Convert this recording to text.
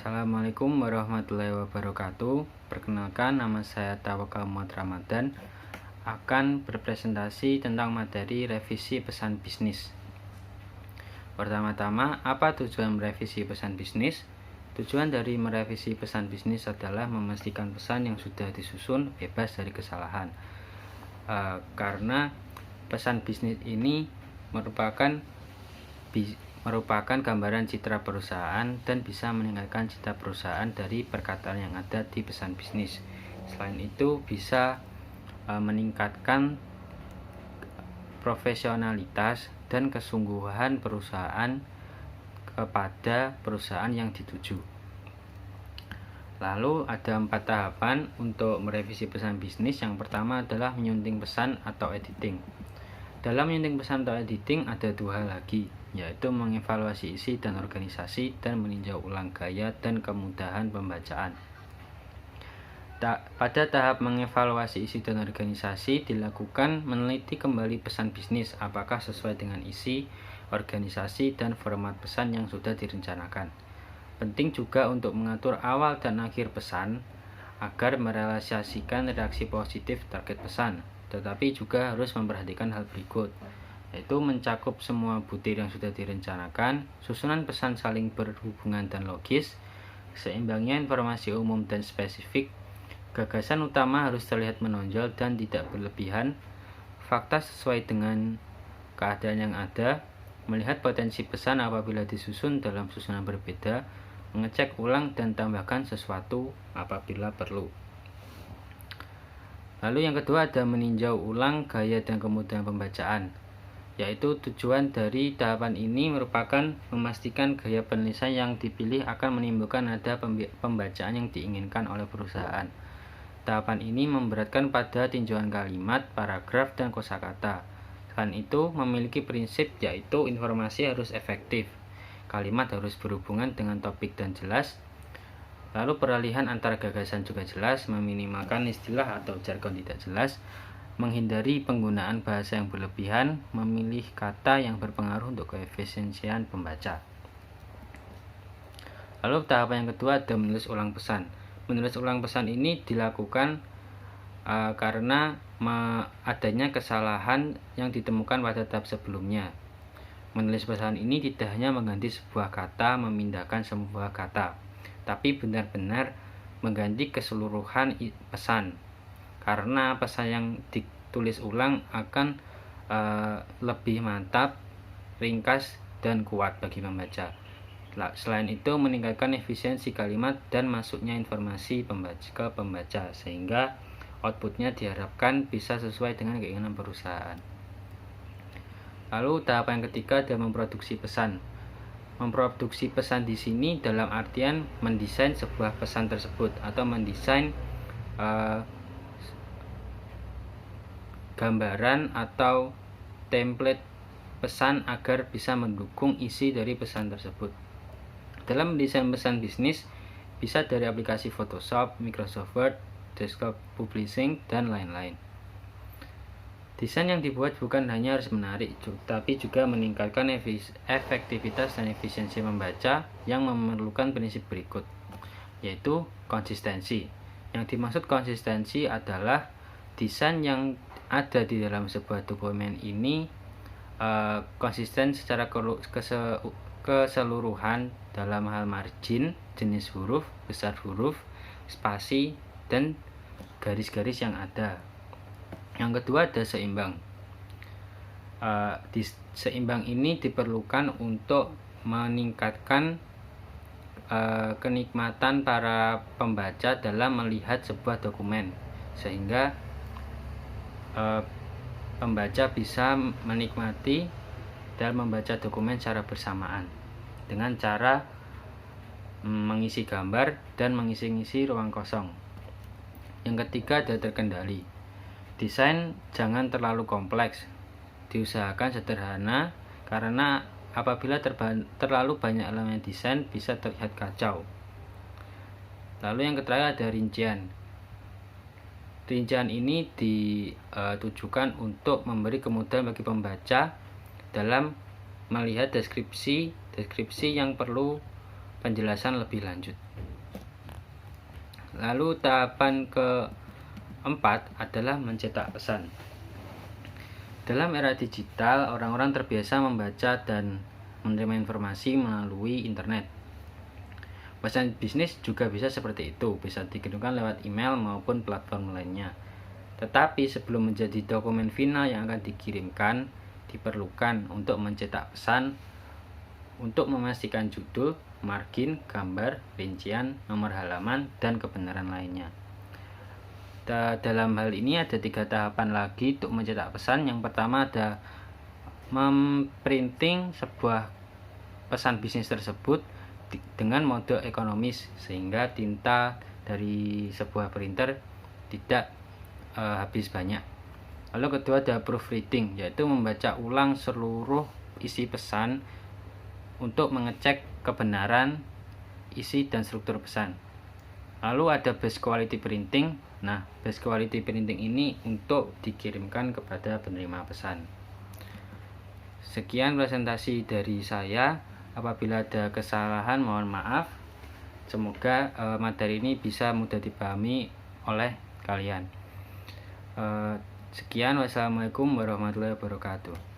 Assalamualaikum warahmatullahi wabarakatuh. Perkenalkan, nama saya Tawakal Muhammad Ramadan, akan berpresentasi tentang materi revisi pesan bisnis. Pertama-tama, apa tujuan merevisi pesan bisnis? Tujuan dari merevisi pesan bisnis adalah memastikan pesan yang sudah disusun bebas dari kesalahan. Karena pesan bisnis ini merupakan gambaran citra perusahaan dan bisa meningkatkan citra perusahaan dari perkataan yang ada di pesan bisnis. Selain itu bisa meningkatkan profesionalitas dan kesungguhan perusahaan kepada perusahaan yang dituju. Lalu ada 4 tahapan untuk merevisi pesan bisnis. Yang pertama adalah menyunting pesan atau editing. Dalam menyunting pesan atau editing ada 2 hal lagi, yaitu mengevaluasi isi dan organisasi dan meninjau ulang gaya dan kemudahan pembacaan. Pada tahap mengevaluasi isi dan organisasi dilakukan meneliti kembali pesan bisnis apakah sesuai dengan isi, organisasi, dan format pesan yang sudah direncanakan. Penting juga untuk mengatur awal dan akhir pesan agar merealisasikan reaksi positif target pesan, tetapi juga harus memperhatikan hal berikut, yaitu mencakup semua butir yang sudah direncanakan, susunan pesan saling berhubungan dan logis, seimbangnya informasi umum dan spesifik, gagasan utama harus terlihat menonjol dan tidak berlebihan, fakta sesuai dengan keadaan yang ada, melihat potensi pesan apabila disusun dalam susunan berbeda, mengecek ulang dan tambahkan sesuatu apabila perlu. Lalu yang kedua ada meninjau ulang gaya dan kemudahan pembacaan, yaitu tujuan dari tahapan ini merupakan memastikan gaya penulisan yang dipilih akan menimbulkan nada pembacaan yang diinginkan oleh perusahaan. Tahapan ini memberatkan pada tinjauan kalimat, paragraf, dan kosakata. Selain itu, memiliki prinsip yaitu informasi harus efektif, kalimat harus berhubungan dengan topik dan jelas, lalu peralihan antara gagasan juga jelas, meminimalkan istilah atau jargon tidak jelas, menghindari penggunaan bahasa yang berlebihan, memilih kata yang berpengaruh untuk keefisiensian pembaca. Lalu tahapan yang kedua ada menulis ulang pesan. Menulis ulang pesan ini dilakukan karena adanya kesalahan yang ditemukan pada tahap sebelumnya. Menulis pesan ini tidak hanya mengganti sebuah kata, memindahkan sebuah kata, tapi benar-benar mengganti keseluruhan pesan. Karena pesan yang ditulis ulang akan lebih mantap, ringkas, dan kuat bagi pembaca. Selain itu meningkatkan efisiensi kalimat dan masuknya informasi ke pembaca, sehingga outputnya diharapkan bisa sesuai dengan keinginan perusahaan. Lalu tahap yang ketiga ada memproduksi pesan. Memproduksi pesan di sini dalam artian mendesain sebuah pesan tersebut atau mendesain gambaran atau template pesan agar bisa mendukung isi dari pesan tersebut. Dalam mendesain pesan bisnis bisa dari aplikasi Photoshop, Microsoft Word, desktop publishing, dan lain-lain. Desain yang dibuat bukan hanya harus menarik, tapi juga meningkatkan efektivitas dan efisiensi membaca yang memerlukan prinsip berikut, yaitu konsistensi. Yang dimaksud konsistensi adalah desain yang ada di dalam sebuah dokumen ini konsisten secara keseluruhan dalam hal margin, jenis huruf, besar huruf, spasi, dan garis-garis yang ada. Yang kedua ada seimbang. Seimbang ini diperlukan untuk meningkatkan kenikmatan para pembaca dalam melihat sebuah dokumen, sehingga pembaca bisa menikmati dan membaca dokumen secara bersamaan dengan cara mengisi gambar dan mengisi ruang kosong. Yang ketiga ada terkendali. Desain jangan terlalu kompleks, diusahakan sederhana karena apabila terlalu banyak elemen desain bisa terlihat kacau. Lalu yang terakhir ada rincian. Rincian ini ditujukan untuk memberi kemudahan bagi pembaca dalam melihat deskripsi yang perlu penjelasan lebih lanjut. Lalu tahapan keempat adalah mencetak pesan. Dalam era digital, orang-orang terbiasa membaca dan menerima informasi melalui internet. Pesan bisnis juga bisa seperti itu, bisa dikirimkan lewat email maupun platform lainnya. Tetapi sebelum menjadi dokumen final yang akan dikirimkan, diperlukan untuk mencetak pesan untuk memastikan judul, margin, gambar, rincian, nomor halaman, dan kebenaran lainnya. Dalam hal ini ada 3 tahapan lagi untuk mencetak pesan. Yang pertama ada memprinting sebuah pesan bisnis tersebut dengan mode ekonomis sehingga tinta dari sebuah printer tidak habis banyak. Lalu kedua ada proofreading, yaitu membaca ulang seluruh isi pesan untuk mengecek kebenaran isi dan struktur pesan. Lalu ada base quality printing. Nah, base quality printing ini untuk dikirimkan kepada penerima pesan. Sekian presentasi dari saya. Apabila ada kesalahan mohon maaf. Semoga materi ini bisa mudah dipahami oleh kalian. Sekian, wassalamualaikum warahmatullahi wabarakatuh.